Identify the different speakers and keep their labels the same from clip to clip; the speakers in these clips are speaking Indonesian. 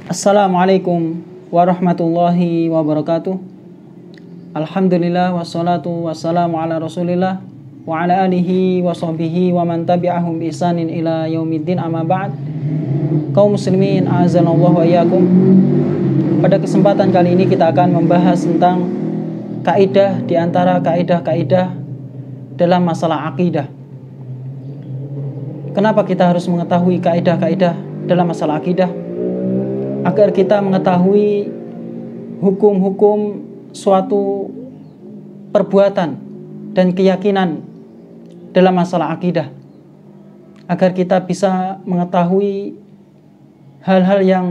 Speaker 1: Assalamualaikum warahmatullahi wabarakatuh. Alhamdulillah wassalatu wassalamu ala rasulillah wa ala alihi wa sahbihi wa man tabi'ahum bi ihsanin ila yaumiddin, amma ba'd. Kaum muslimin a'azanallahu wa iyyakum. Pada kesempatan kali ini kita akan membahas tentang kaidah di antara kaidah-kaidah dalam masalah akidah. Kenapa kita harus mengetahui kaidah-kaidah dalam masalah akidah? Agar kita mengetahui hukum-hukum suatu perbuatan dan keyakinan dalam masalah akidah, agar kita bisa mengetahui hal-hal yang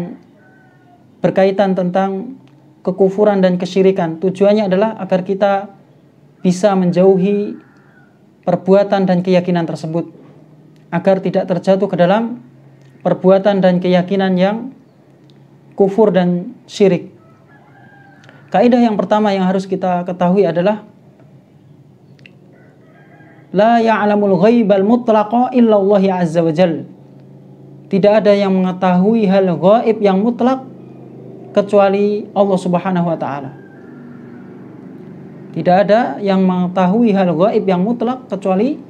Speaker 1: berkaitan tentang kekufuran dan kesyirikan. Tujuannya adalah agar kita bisa menjauhi perbuatan dan keyakinan tersebut, agar tidak terjatuh ke dalam perbuatan dan keyakinan yang kufur dan syirik. Kaidah yang pertama yang harus kita ketahui adalah la ya'lamul ghaibal mutlaqa illa Allah azza wa jalla. Tidak ada yang mengetahui hal gaib yang mutlak kecuali Allah Subhanahu wa taala. Tidak ada yang mengetahui hal gaib yang mutlak kecuali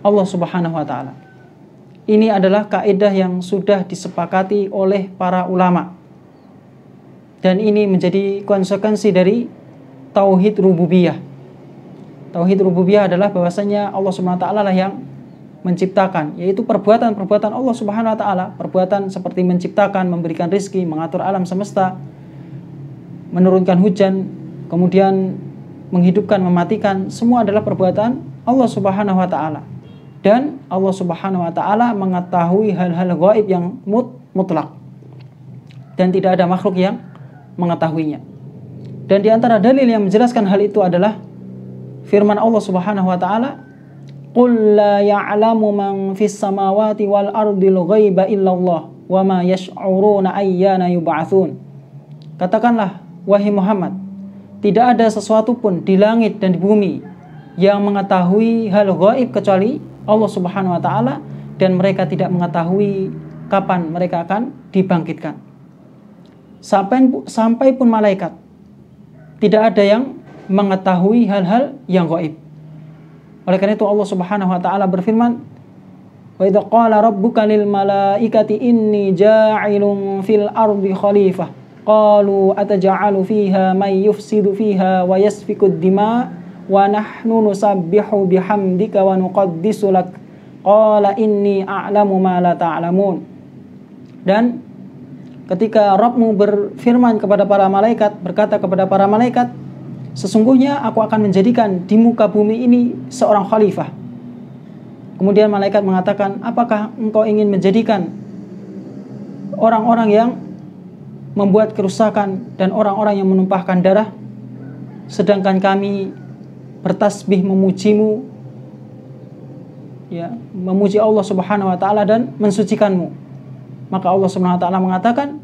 Speaker 1: Allah Subhanahu wa taala. Ini adalah kaidah yang sudah disepakati oleh para ulama. Dan ini menjadi konsekuensi dari tauhid rububiyah. Tauhid rububiyah adalah bahwasanya Allah Subhanahu wa taala lah yang menciptakan, yaitu perbuatan-perbuatan Allah Subhanahu wa taala, perbuatan seperti menciptakan, memberikan rizki, mengatur alam semesta, menurunkan hujan, kemudian menghidupkan, mematikan, semua adalah perbuatan Allah Subhanahu wa taala. Dan Allah Subhanahu wa taala mengetahui hal-hal gaib yang mutlak. Dan tidak ada makhluk yang mengetahuinya. Dan di antara dalil yang menjelaskan hal itu adalah firman Allah Subhanahu wa taala, "Qul la ya'lamu man fis samawati wal ardil ghaiba illallah wa ma yash'uruna ayyana yub'atsun." Katakanlah, wahai Muhammad, tidak ada sesuatu pun di langit dan di bumi yang mengetahui hal gaib kecuali Allah Subhanahu wa taala, dan mereka tidak mengetahui kapan mereka akan dibangkitkan. Sampai pun malaikat tidak ada yang mengetahui hal-hal yang gaib. Oleh karena itu Allah Subhanahu wa taala berfirman, "Wa idza qala rabbuka lil malaikati inni ja'ilun fil ardi khalifah qalu ataj'alu fiha may yufsidu fiha wa yasfiku ad-dima wa nahnu nusabbihu bihamdika wa nuqaddisu lak qala inni a'lamu ma la ta'lamun." Dan ketika Rabbmu berfirman kepada para malaikat, berkata kepada para malaikat, "Sesungguhnya aku akan menjadikan di muka bumi ini seorang khalifah." Kemudian malaikat mengatakan, "Apakah engkau ingin menjadikan orang-orang yang membuat kerusakan dan orang-orang yang menumpahkan darah, sedangkan kami bertasbih memujimu, ya, memuji Allah Subhanahu wa taala dan mensucikanmu?" Maka Allah Subhanahu wa taala mengatakan,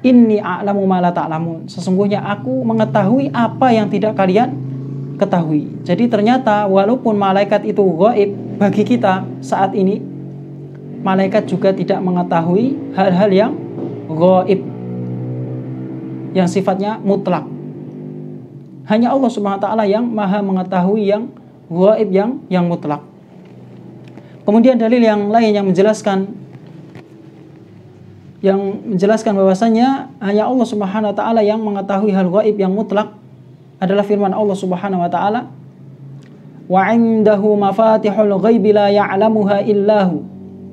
Speaker 1: "Inni a'lamu ma la ta'lamun." Sesungguhnya aku mengetahui apa yang tidak kalian ketahui. Jadi ternyata walaupun malaikat itu gaib bagi kita saat ini, malaikat juga tidak mengetahui hal-hal yang gaib yang sifatnya mutlak. Hanya Allah Subhanahu wa taala yang maha mengetahui yang gaib yang mutlak. Kemudian dalil yang lain yang menjelaskan bahwasanya hanya Allah Subhanahu wa taala yang mengetahui hal gaib yang mutlak adalah firman Allah Subhanahu wa taala, "Wa 'indahu mafatihul ghaibi la ya'lamuha illahu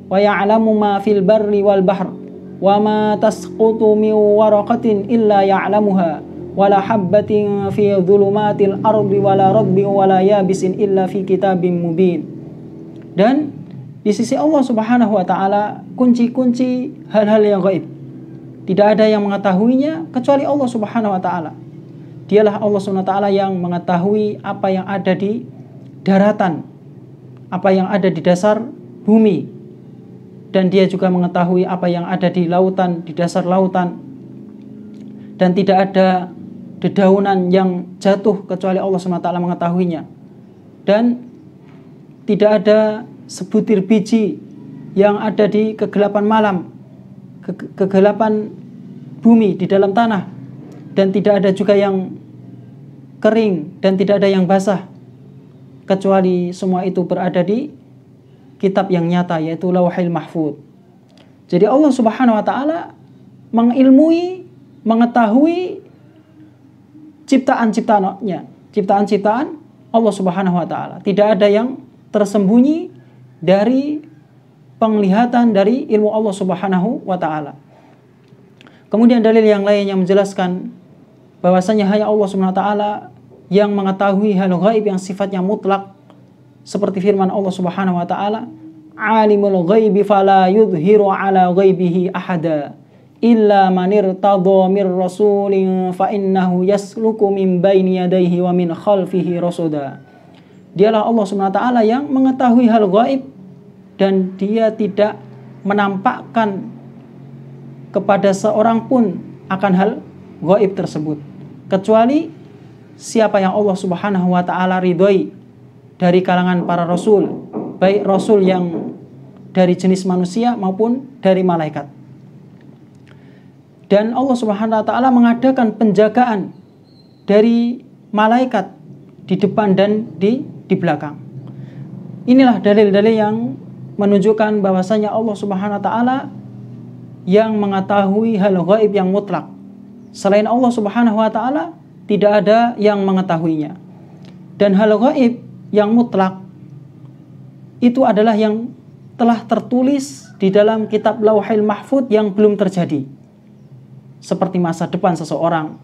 Speaker 1: wa ya'lamu ma fil barri wal bahr wa ma tasqutu min waraqatin illa ya'lamuha wa la habbatin fi dhulumatil ardi wa la rabbin wa la yabisin illa fi kitabim mubin." Dan di sisi Allah Subhanahu wa taala kunci-kunci hal-hal yang gaib. Tidak ada yang mengetahuinya kecuali Allah Subhanahu wa taala. Dialah Allah Subhanahu wa taala yang mengetahui apa yang ada di daratan, apa yang ada di dasar bumi. Dan dia juga mengetahui apa yang ada di lautan, di dasar lautan. Dan tidak ada dedaunan yang jatuh kecuali Allah Subhanahu wa taala mengetahuinya. Dan tidak ada sebutir biji yang ada di kegelapan malam, kegelapan bumi, di dalam tanah, dan tidak ada juga yang kering dan tidak ada yang basah, kecuali semua itu berada di kitab yang nyata, yaitu Lauhil Mahfuz. Jadi Allah Subhanahu wa taala mengilmui, mengetahui ciptaan-ciptaan Allah Subhanahu wa taala. Tidak ada yang tersembunyi dari penglihatan dari ilmu Allah Subhanahu wa taala. Kemudian dalil yang lain yang menjelaskan bahwasanya hanya Allah Subhanahu wa taala yang mengetahui hal ghaib yang sifatnya mutlak, seperti firman Allah Subhanahu wa taala, "Alimul ghaibi fala yudhiru ala ghaibihi ahada illa man irtadha mir rasulin fa innahu yasluku min baini yadayhi wa min khalfihi rasuda." Dialah Allah Subhanahu wa taala yang mengetahui hal gaib dan dia tidak menampakkan kepada seorang pun akan hal gaib tersebut, kecuali siapa yang Allah Subhanahu wa taala ridhoi dari kalangan para rasul, baik rasul yang dari jenis manusia maupun dari malaikat. Dan Allah Subhanahu wa taala mengadakan penjagaan dari malaikat di depan dan di belakang. Inilah dalil-dalil yang menunjukkan bahwasanya Allah Subhanahu wa taala yang mengetahui hal gaib yang mutlak. Selain Allah Subhanahu wa taala tidak ada yang mengetahuinya. Dan hal gaib yang mutlak itu adalah yang telah tertulis di dalam kitab Lauhil Mahfuz yang belum terjadi. Seperti masa depan seseorang,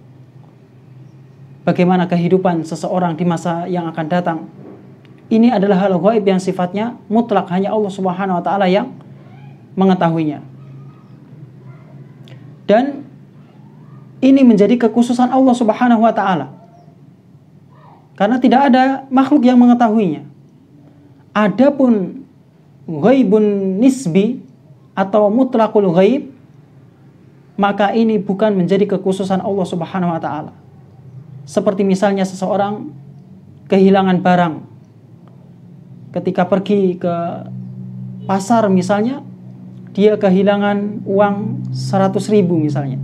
Speaker 1: bagaimana kehidupan seseorang di masa yang akan datang. Ini adalah hal gaib yang sifatnya mutlak, hanya Allah Subhanahu wa taala yang mengetahuinya. Dan ini menjadi kekhususan Allah Subhanahu wa taala, karena tidak ada makhluk yang mengetahuinya. Adapun ghaibun nisbi atau mutlaqul ghaib, maka ini bukan menjadi kekhususan Allah Subhanahu wa taala. Seperti misalnya seseorang kehilangan barang ketika pergi ke pasar, misalnya dia kehilangan uang 100.000 misalnya.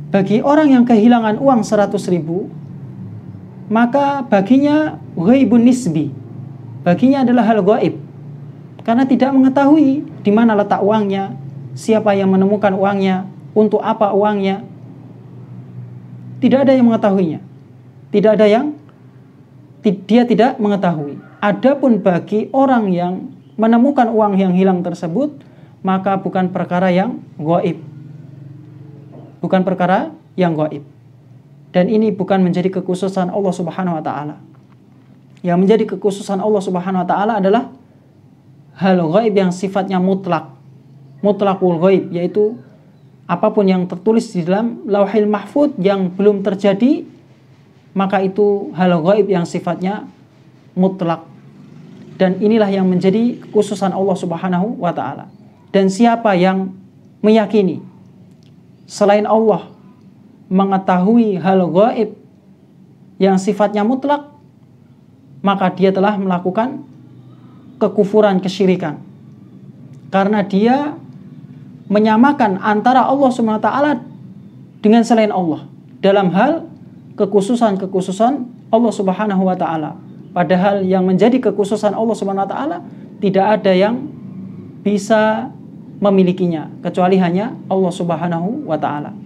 Speaker 1: Bagi orang yang kehilangan uang 100.000, maka baginya ghaibun nisbi, baginya adalah hal gaib, karena tidak mengetahui di mana letak uangnya, siapa yang menemukan uangnya, untuk apa uangnya. Tidak ada yang mengetahuinya. Dia tidak mengetahui. Adapun bagi orang yang menemukan uang yang hilang tersebut, maka bukan perkara yang gaib. Bukan perkara yang gaib. Dan ini bukan menjadi kekhususan Allah Subhanahu wa taala. Yang menjadi kekhususan Allah Subhanahu wa taala adalah hal gaib yang sifatnya mutlak. Mutlaqul ghaib, yaitu apapun yang tertulis di dalam Lauhil Mahfuz yang belum terjadi, maka itu hal gaib yang sifatnya mutlak. Dan inilah yang menjadi kekhususan Allah Subhanahu wa taala. Dan siapa yang meyakini selain Allah mengetahui hal gaib yang sifatnya mutlak, maka dia telah melakukan kekufuran, kesyirikan. Karena dia menyamakan antara Allah Subhanahu wa taala dengan selain Allah dalam hal kekhususan Allah Subhanahu wa taala. Padahal yang menjadi kekhususan Allah Subhanahu wa taala tidak ada yang bisa memilikinya kecuali hanya Allah Subhanahu wa taala.